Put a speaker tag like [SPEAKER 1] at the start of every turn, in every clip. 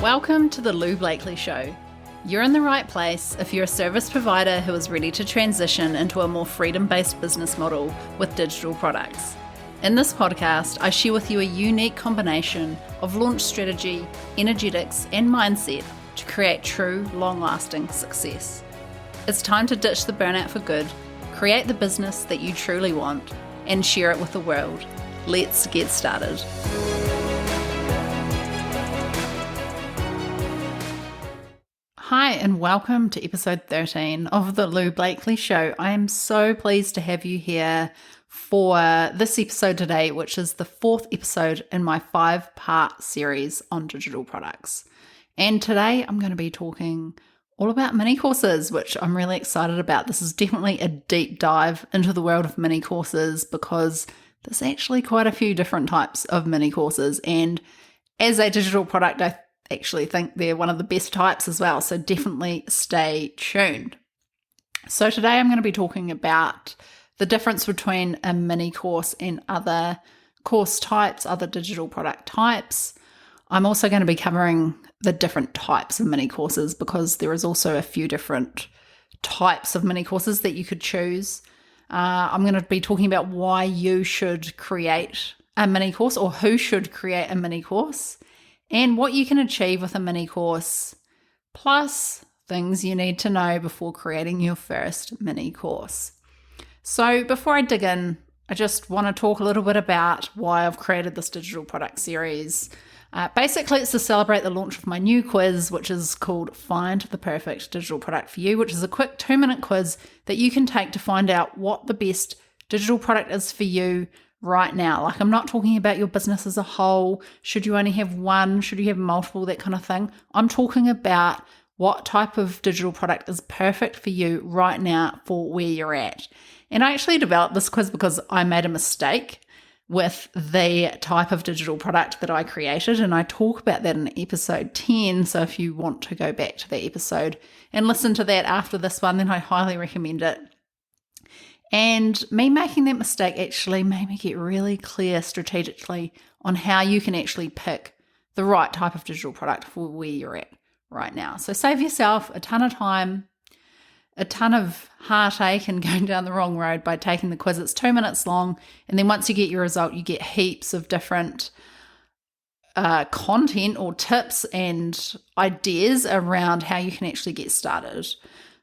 [SPEAKER 1] Welcome to the Lou Blakely Show. You're in the right place if you're a service provider who is ready to transition into a more freedom-based business model with digital products. In this podcast, I share with you a unique combination of launch strategy, energetics, and mindset to create true, long-lasting success. It's time to ditch the burnout for good, create the business that you truly want, and share it with the world. Let's get started. Hi, and welcome to episode 13 of the Lou Blakely Show. I am so pleased to have you here for this episode today, which is the fourth episode in my 5-part series on digital products. And today I'm going to be talking all about mini courses, which I'm really excited about. This is definitely a deep dive into the world of mini courses because there's actually quite a few different types of mini courses. And as a digital product, I actually think they're one of the best types as well. So definitely stay tuned. So today I'm going to be talking about the difference between a mini course and other course types, other digital product types. I'm also going to be covering the different types of mini courses because there is also a few different types of mini courses that you could choose. I'm going to be talking about why you should create a mini course or who should create a mini course and what you can achieve with a mini course, plus things you need to know before creating your first mini course. So before I dig in, I just want to talk a little bit about why I've created this digital product series. Basically, it's to celebrate the launch of my new quiz, which is called Find the Perfect Digital Product for You, which is a quick 2-minute quiz that you can take to find out what the best digital product is for you right now. Like, I'm not talking about your business as a whole. Should you only have one? Should you have multiple? That kind of thing. I'm talking about what type of digital product is perfect for you right now for where you're at. And I actually developed this quiz because I made a mistake with the type of digital product that I created. And I talk about that in episode 10. So if you want to go back to that episode and listen to that after this one, then I highly recommend it. And me making that mistake actually made me get really clear strategically on how you can actually pick the right type of digital product for where you're at right now. So save yourself a ton of time, a ton of heartache and going down the wrong road by taking the quiz. It's 2 minutes long. And then once you get your result, you get heaps of different content or tips and ideas around how you can actually get started.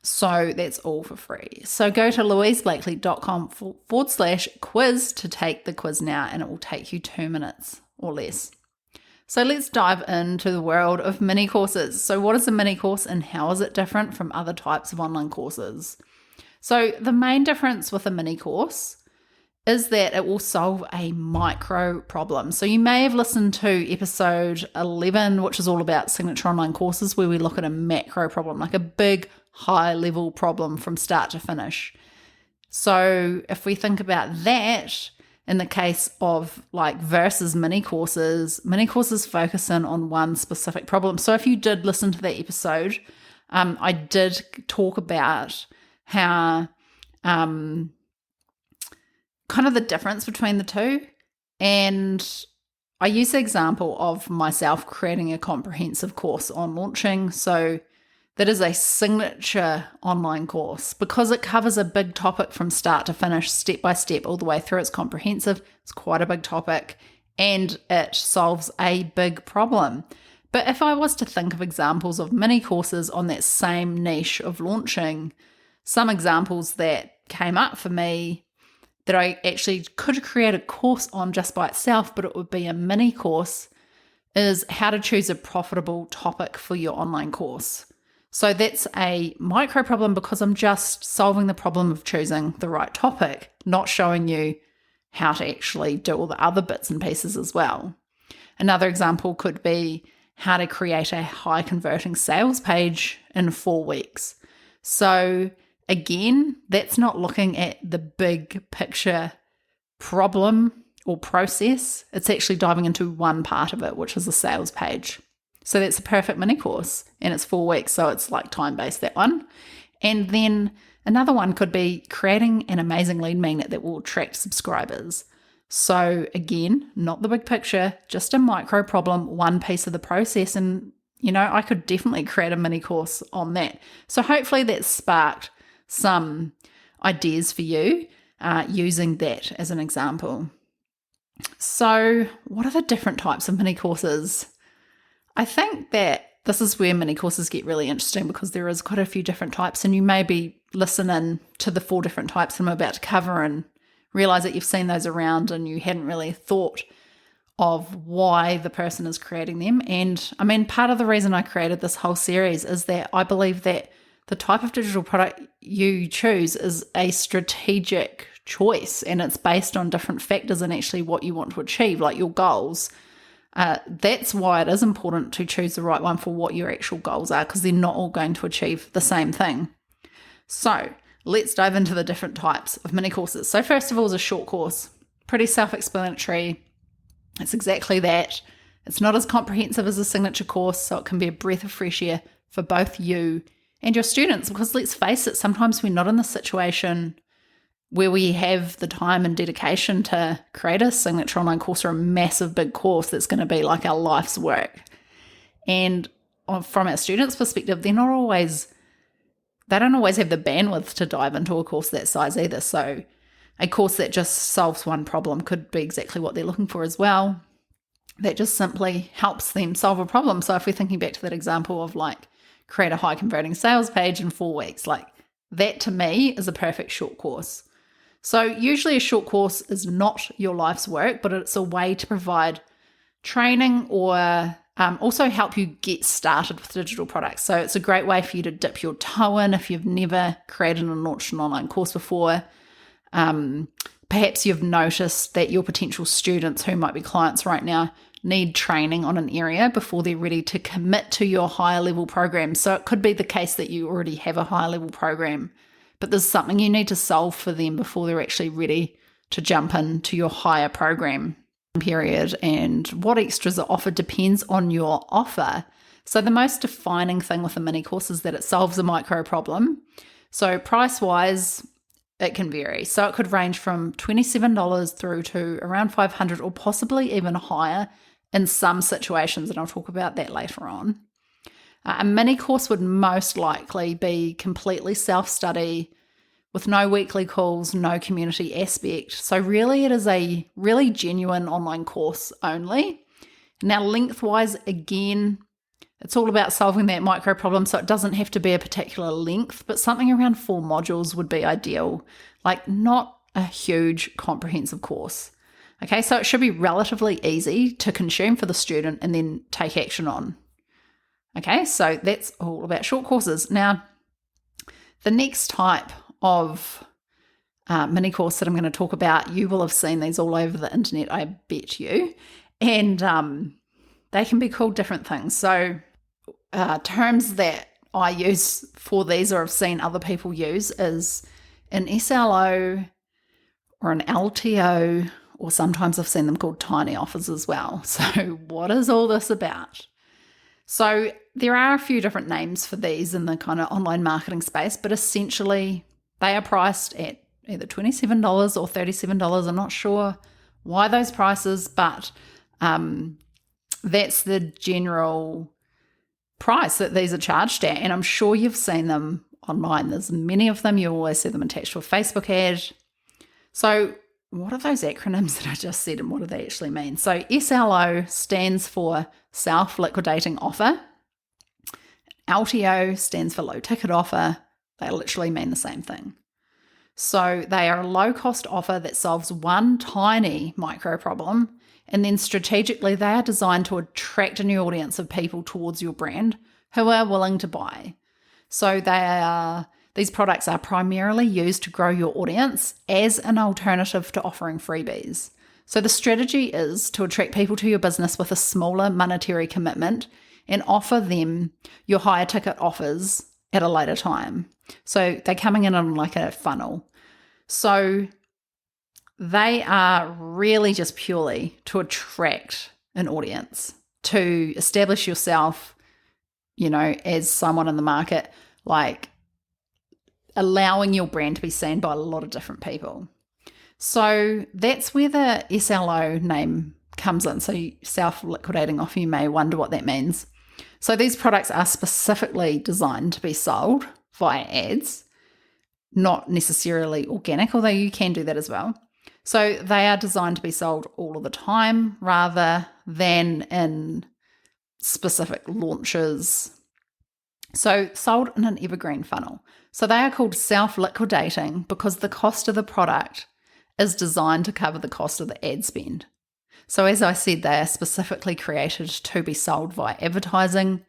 [SPEAKER 1] So that's all for free. So go to louiseblakely.com/quiz to take the quiz now, and it will take you 2 minutes or less. So let's dive into the world of mini courses. So what is a mini course and how is it different from other types of online courses? So the main difference with a mini course is that it will solve a micro problem. So you may have listened to episode 11, which is all about signature online courses, where we look at a macro problem, like a big high-level problem from start to finish. So if we think about that, in the case of like versus mini courses focus in on one specific problem. So if you did listen to that episode, I did talk about how kind of the difference between the two. And I use the example of myself creating a comprehensive course on launching. So that is a signature online course because it covers a big topic from start to finish, step by step, all the way through. It's comprehensive. It's quite a big topic and it solves a big problem. But if I was to think of examples of mini courses on that same niche of launching, some examples that came up for me that I actually could create a course on just by itself, but it would be a mini course, is how to choose a profitable topic for your online course. So that's a micro problem because I'm just solving the problem of choosing the right topic, not showing you how to actually do all the other bits and pieces as well. Another example could be how to create a high converting sales page in 4 weeks. So again, that's not looking at the big picture problem or process. It's actually diving into one part of it, which is the sales page. So that's a perfect mini course and it's 4 weeks. So it's like time-based, that one. And then another one could be creating an amazing lead magnet that will attract subscribers. So again, not the big picture, just a micro problem, one piece of the process. And I could definitely create a mini course on that. So hopefully that sparked some ideas for you using that as an example. So what are the different types of mini courses? I think that this is where mini courses get really interesting because there is quite a few different types, and you maybe listen in to the 4 different types that I'm about to cover and realize that you've seen those around and you hadn't really thought of why the person is creating them. And I mean, part of the reason I created this whole series is that I believe that the type of digital product you choose is a strategic choice, and it's based on different factors and actually what you want to achieve, like your goals. That's why it is important to choose the right one for what your actual goals are, because they're not all going to achieve the same thing. So let's dive into the different types of mini courses. So first of all is a short course. Pretty self-explanatory. It's exactly that. It's not as comprehensive as a signature course, so it can be a breath of fresh air for both you and your students, because let's face it, sometimes we're not in the situation where we have the time and dedication to create a signature online course or a massive big course that's going to be like our life's work. And from our students' perspective, they don't always have the bandwidth to dive into a course that size either. So a course that just solves one problem could be exactly what they're looking for as well. That just simply helps them solve a problem. So if we're thinking back to that example of like create a high converting sales page in 4 weeks, like that to me is a perfect short course. So usually a short course is not your life's work, but it's a way to provide training or also help you get started with digital products. So it's a great way for you to dip your toe in if you've never created and launched an online course before. Perhaps you've noticed that your potential students who might be clients right now need training on an area before they're ready to commit to your higher level program. So it could be the case that you already have a higher level program, but there's something you need to solve for them before they're actually ready to jump into your higher program period. And what extras are offered depends on your offer. So the most defining thing with a mini course is that it solves a micro problem. So price-wise, it can vary. So it could range from $27 through to around $500 or possibly even higher in some situations, and I'll talk about that later on. A mini course would most likely be completely self-study with no weekly calls, no community aspect. So really it is a really genuine online course only. Now lengthwise, again, it's all about solving that micro problem, so it doesn't have to be a particular length, but something around 4 modules would be ideal, like not a huge comprehensive course. Okay, so it should be relatively easy to consume for the student and then take action on. Okay, so that's all about short courses. Now, the next type of mini course that I'm going to talk about, you will have seen these all over the internet, I bet you, and they can be called different things. So terms that I use for these or have seen other people use is an SLO or an LTO, or sometimes I've seen them called tiny offers as well. So what is all this about? So there are a few different names for these in the kind of online marketing space, but essentially they are priced at either $27 or $37. I'm not sure why those prices, but that's the general price that these are charged at. And I'm sure you've seen them online. There's many of them. You always see them attached to a Facebook ad. So what are those acronyms that I just said and what do they actually mean? So SLO stands for self-liquidating offer. LTO stands for low ticket offer. They literally mean the same thing. So they are a low-cost offer that solves one tiny micro problem, and then strategically they are designed to attract a new audience of people towards your brand who are willing to buy. So these products are primarily used to grow your audience as an alternative to offering freebies. So the strategy is to attract people to your business with a smaller monetary commitment and offer them your higher ticket offers at a later time. So they're coming in on like a funnel. So they are really just purely to attract an audience, to establish yourself, as someone in the market, like allowing your brand to be seen by a lot of different people. So that's where the SLO name comes in. So self-liquidating offer, you may wonder what that means. So these products are specifically designed to be sold via ads, not necessarily organic, although you can do that as well. So they are designed to be sold all of the time rather than in specific launches. So sold in an evergreen funnel. So they are called self-liquidating because the cost of the product is designed to cover the cost of the ad spend. So as I said, they are specifically created to be sold via advertising.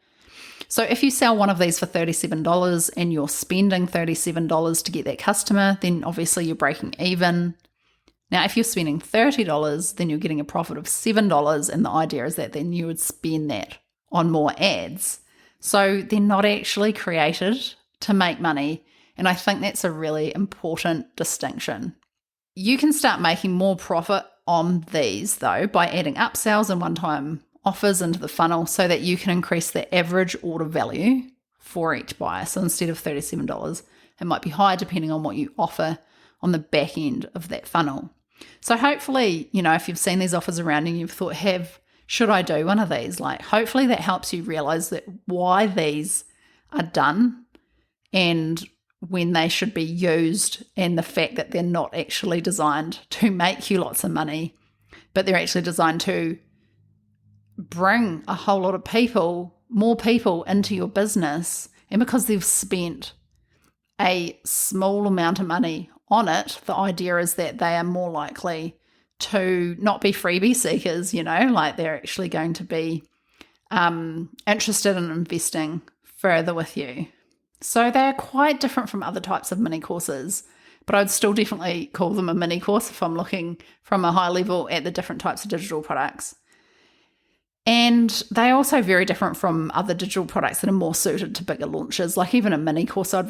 [SPEAKER 1] So if you sell one of these for $37 and you're spending $37 to get that customer, then obviously you're breaking even. Now, if you're spending $30, then you're getting a profit of $7, and the idea is that then you would spend that on more ads. So they're not actually created to make money, and I think that's a really important distinction. You can start making more profit on these, though, by adding upsells and one-time offers into the funnel so that you can increase the average order value for each buyer. So instead of $37, it might be higher depending on what you offer on the back end of that funnel. So hopefully, if you've seen these offers around and you've thought, should I do one of these? Hopefully that helps you realize that why these are done and when they should be used, and the fact that they're not actually designed to make you lots of money, but they're actually designed to bring a whole lot of more people into your business. And because they've spent a small amount of money on it, the idea is that they are more likely to not be freebie seekers, they're actually going to be interested in investing further with you. So they're quite different from other types of mini courses, but I'd still definitely call them a mini course if I'm looking from a high level at the different types of digital products. And they're also very different from other digital products that are more suited to bigger launches. Like even a mini course a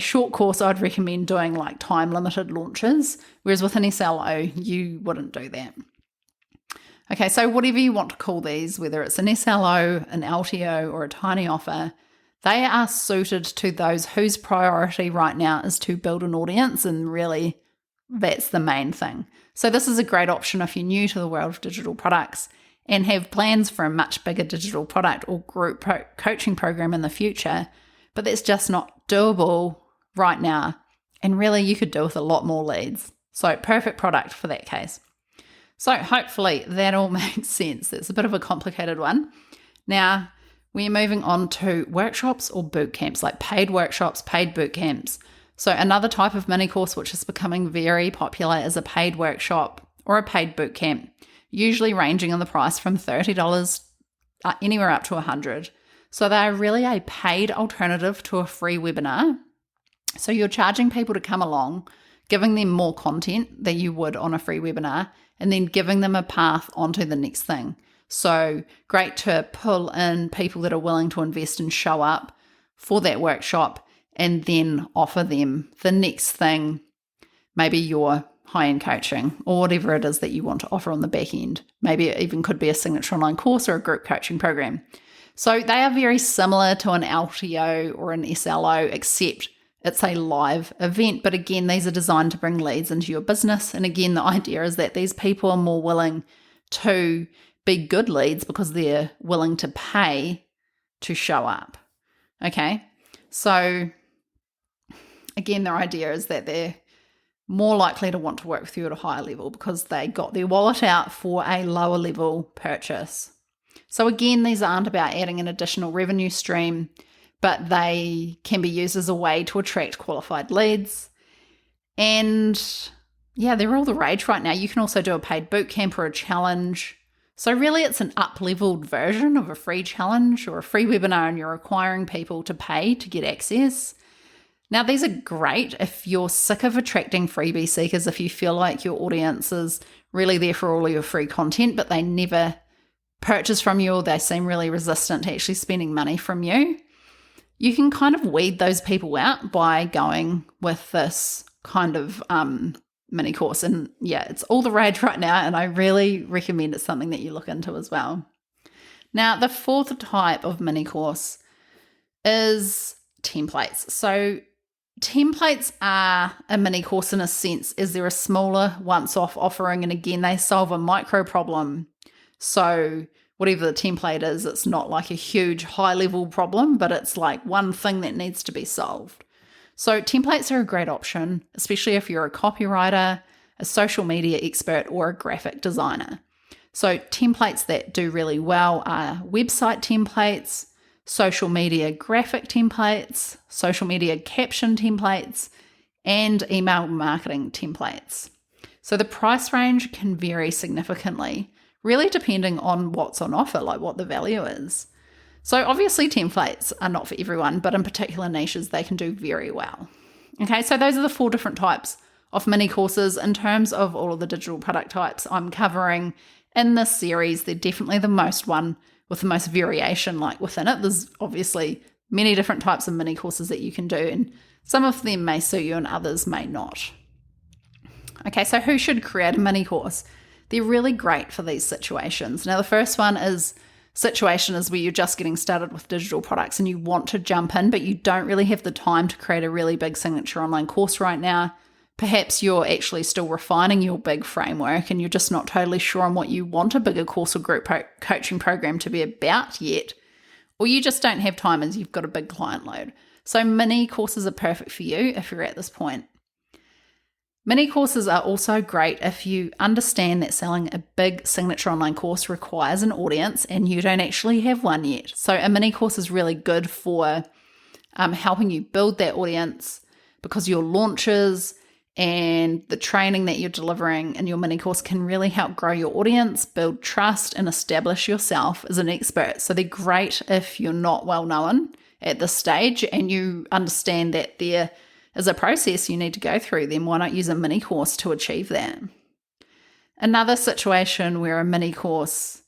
[SPEAKER 1] short course I'd recommend doing like time limited launches, whereas with an SLO, you wouldn't do that. Okay, so whatever you want to call these, whether it's an SLO, an LTO, or a tiny offer, they are suited to those whose priority right now is to build an audience, and really that's the main thing. So this is a great option if you're new to the world of digital products and have plans for a much bigger digital product or group coaching program in the future, but that's just not doable right now. And really you could do with a lot more leads. So perfect product for that case. So hopefully that all makes sense. It's a bit of a complicated one. Now we're moving on to workshops or boot camps, like paid workshops, paid boot camps. So another type of mini course which is becoming very popular is a paid workshop or a paid boot camp, usually ranging in the price from $30 anywhere up to $100. So they're really a paid alternative to a free webinar. So you're charging people to come along, giving them more content than you would on a free webinar, and then giving them a path onto the next thing. So great to pull in people that are willing to invest and show up for that workshop and then offer them the next thing, maybe your high-end coaching or whatever it is that you want to offer on the back end. Maybe it even could be a signature online course or a group coaching program. So they are very similar to an LTO or an SLO, except it's a live event. But again, these are designed to bring leads into your business. And again, the idea is that these people are more willing to be good leads because they're willing to pay to show up. Okay, so again, their idea is that they're more likely to want to work with you at a higher level because they got their wallet out for a lower level purchase. So again, these aren't about adding an additional revenue stream, but they can be used as a way to attract qualified leads. And yeah, they're all the rage right now. You can also do a paid bootcamp or a challenge. So really it's an up-leveled version of a free challenge or a free webinar, and you're requiring people to pay to get access. Now, these are great if you're sick of attracting freebie seekers, if you feel like your audience is really there for all of your free content, but they never purchase from you or they seem really resistant to actually spending money from you. You can kind of weed those people out by going with this kind of mini course. And yeah, it's all the rage right now, and I really recommend it's something that you look into as well. Now, the fourth type of mini course is templates. So templates are a mini course in a sense, as they're a smaller once-off offering, and again, they solve a micro problem. So whatever the template is, it's not like a huge high-level problem, but it's like one thing that needs to be solved. So templates are a great option, especially if you're a copywriter, a social media expert, or a graphic designer. So templates that do really well are website templates, social media graphic templates, social media caption templates, and email marketing templates. So the price range can vary significantly, really depending on what's on offer, like what the value is. So obviously templates are not for everyone, but in particular niches, they can do very well. Okay, so those are the 4 different types of mini courses. In terms of all of the digital product types I'm covering in this series, they're definitely the most one with the most variation like within it. There's obviously many different types of mini courses that you can do, and some of them may suit you and others may not. Okay, so who should create a mini course? They're really great for these situations. Now, the first one is situation is where you're just getting started with digital products and you want to jump in, but you don't really have the time to create a really big signature online course right now. Perhaps you're actually still refining your big framework and you're just not totally sure on what you want a bigger course or group coaching program to be about yet, or you just don't have time as you've got a big client load. So mini courses are perfect for you if you're at this point. Mini courses are also great if you understand that selling a big signature online course requires an audience and you don't actually have one yet. So a mini course is really good for helping you build that audience, because your launches and the training that you're delivering in your mini course can really help grow your audience, build trust, and establish yourself as an expert. So they're great if you're not well known at this stage and you understand that there is a process you need to go through. Then why not use a mini course to achieve that? Another situation where a mini course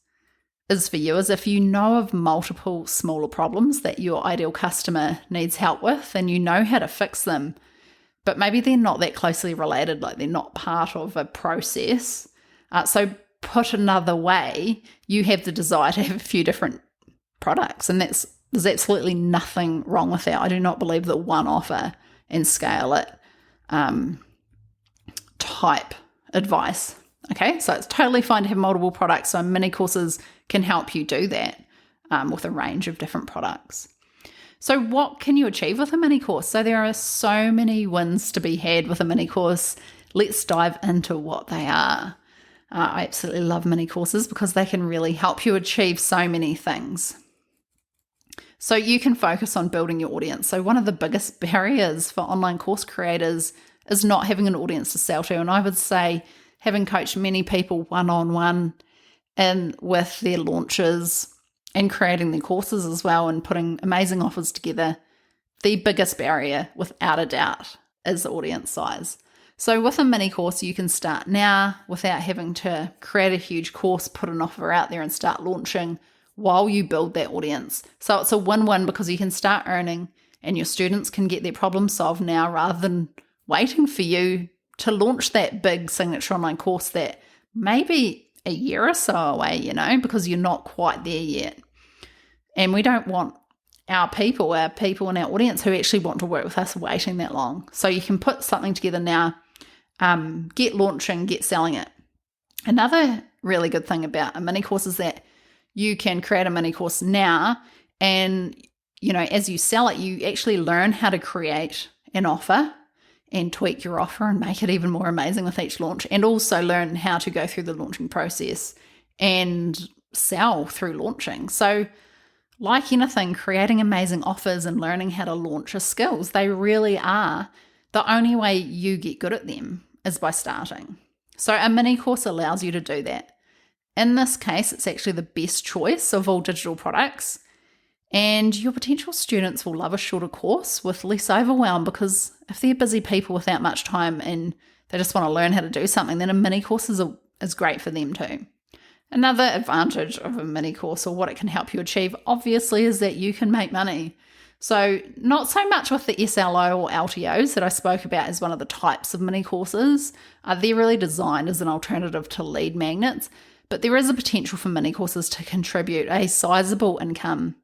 [SPEAKER 1] is for you is if you know of multiple smaller problems that your ideal customer needs help with and you know how to fix them, but maybe they're not that closely related, like they're not part of a process. So put another way, you have the desire to have a few different products, and there's absolutely nothing wrong with that. I do not believe that one offer and scale it type advice. Okay, so it's totally fine to have multiple products. So mini courses can help you do that with a range of different products. So what can you achieve with a mini course? So there are so many wins to be had with a mini course. Let's dive into what they are. I absolutely love mini courses because they can really help you achieve so many things. So you can focus on building your audience. So one of the biggest barriers for online course creators is not having an audience to sell to. And I would say, having coached many people one-on-one and with their launches and creating their courses as well and putting amazing offers together, the biggest barrier, without a doubt, is the audience size. So with a mini course, you can start now without having to create a huge course, put an offer out there and start launching while you build that audience. So it's a win-win because you can start earning and your students can get their problem solved now rather than waiting for you to launch that big signature online course that may be a year or so away, because you're not quite there yet. And we don't want our people in our audience who actually want to work with us waiting that long. So you can put something together now, get launching, get selling it. Another really good thing about a mini course is that you can create a mini course now and, as you sell it, you actually learn how to create an offer and tweak your offer and make it even more amazing with each launch, and also learn how to go through the launching process and sell through launching. So like anything, creating amazing offers and learning how to launch are skills. They really are. The only way you get good at them is by starting. So a mini course allows you to do that. In this case, it's actually the best choice of all digital products. And your potential students will love a shorter course with less overwhelm, because if they're busy people without much time and they just want to learn how to do something, then a mini course is great for them too. Another advantage of a mini course, or what it can help you achieve, obviously, is that you can make money. So not so much with the SLO or LTOs that I spoke about as one of the types of mini courses. They're really designed as an alternative to lead magnets, but there is a potential for mini courses to contribute a sizable income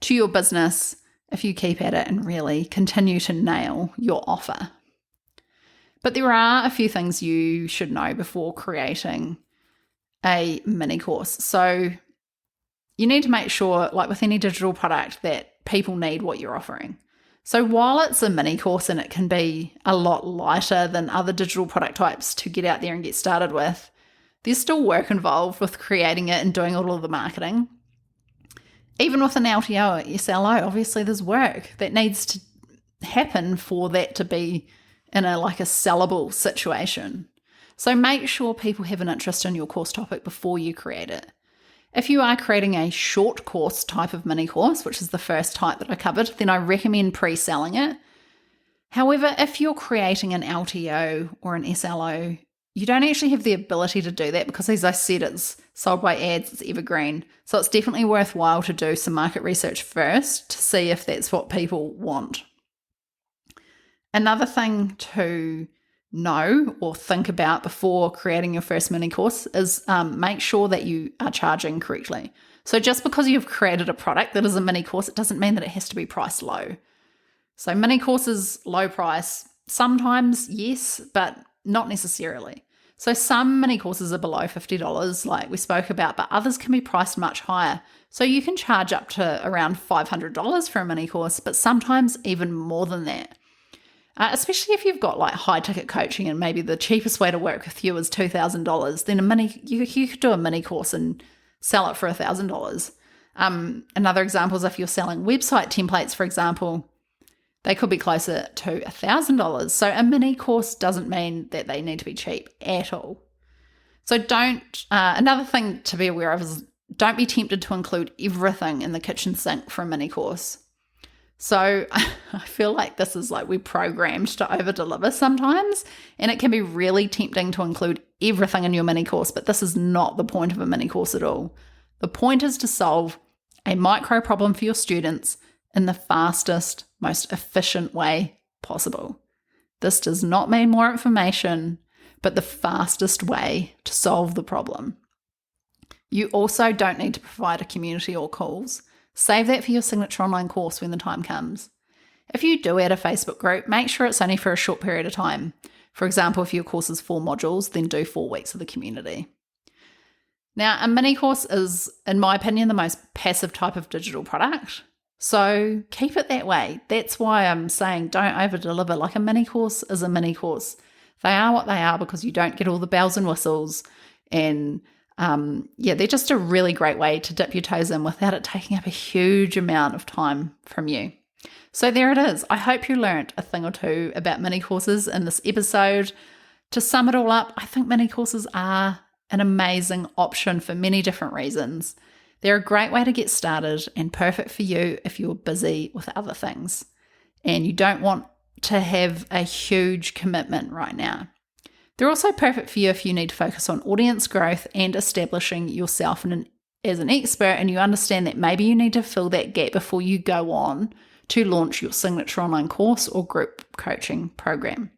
[SPEAKER 1] to your business if you keep at it and really continue to nail your offer. But there are a few things you should know before creating a mini course. So you need to make sure, like with any digital product, that people need what you're offering. So while it's a mini course and it can be a lot lighter than other digital product types to get out there and get started with, there's still work involved with creating it and doing all of the marketing. Even with an LTO or SLO, obviously there's work that needs to happen for that to be in a sellable situation. So make sure people have an interest in your course topic before you create it. If you are creating a short course type of mini course, which is the first type that I covered, then I recommend pre-selling it. However, if you're creating an LTO or an SLO, you don't actually have the ability to do that because, as I said, it's sold by ads, it's evergreen. So it's definitely worthwhile to do some market research first to see if that's what people want. Another thing to know or think about before creating your first mini course is make sure that you are charging correctly. So just because you've created a product that is a mini course, it doesn't mean that it has to be priced low. So mini courses, low price, sometimes yes, but not necessarily. So some mini courses are below $50 like we spoke about, but others can be priced much higher. So you can charge up to around $500 for a mini course, but sometimes even more than that. Especially if you've got high ticket coaching and maybe the cheapest way to work with you is $2,000, then you could do a mini course and sell it for $1,000. Another example is if you're selling website templates, for example, they could be closer to $1,000. So a mini course doesn't mean that they need to be cheap at all. So another thing to be aware of is don't be tempted to include everything in the kitchen sink for a mini course. So I feel like this is we're programmed to over-deliver sometimes, and it can be really tempting to include everything in your mini course, but this is not the point of a mini course at all. The point is to solve a micro problem for your students in the fastest, most efficient way possible. This does not mean more information, but the fastest way to solve the problem. You also don't need to provide a community or calls. Save that for your signature online course when the time comes. If you do add a Facebook group, make sure it's only for a short period of time. For example, if your course is 4 modules, then do 4 weeks of the community. Now, a mini course is, in my opinion, the most passive type of digital product. So keep it that way. That's why I'm saying don't over-deliver. A mini course is a mini course. They are what they are because you don't get all the bells and whistles, and they're just a really great way to dip your toes in without it taking up a huge amount of time from you. So there it is. I hope you learned a thing or two about mini courses in this episode. To sum it all up, I think mini courses are an amazing option for many different reasons. They're a great way to get started and perfect for you if you're busy with other things and you don't want to have a huge commitment right now. They're also perfect for you if you need to focus on audience growth and establishing yourself as an expert, and you understand that maybe you need to fill that gap before you go on to launch your signature online course or group coaching program.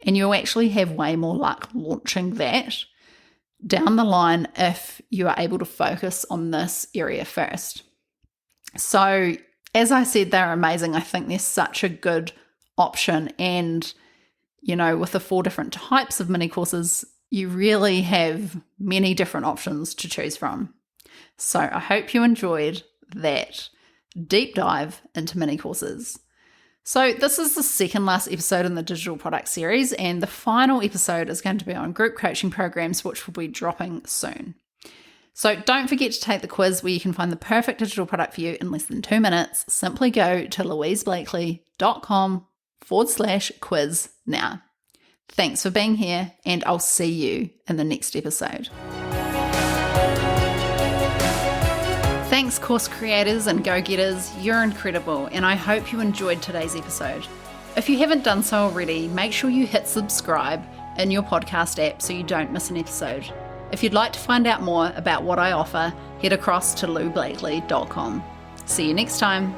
[SPEAKER 1] And you'll actually have way more luck launching that down the line if you are able to focus on this area first. So, as I said, they're amazing. I think they're such a good option, and with the 4 different types of mini courses, you really have many different options to choose from. So I hope you enjoyed that deep dive into mini courses. So this is the second last episode in the digital product series, and the final episode is going to be on group coaching programs, which will be dropping soon. So don't forget to take the quiz where you can find the perfect digital product for you in less than 2 minutes. Simply go to louiseblakely.com/quiz now. Thanks for being here, and I'll see you in the next episode. Thanks, course creators and go-getters. You're incredible, and I hope you enjoyed today's episode. If you haven't done so already, make sure you hit subscribe in your podcast app so you don't miss an episode. If you'd like to find out more about what I offer, head across to loublakely.com. See you next time.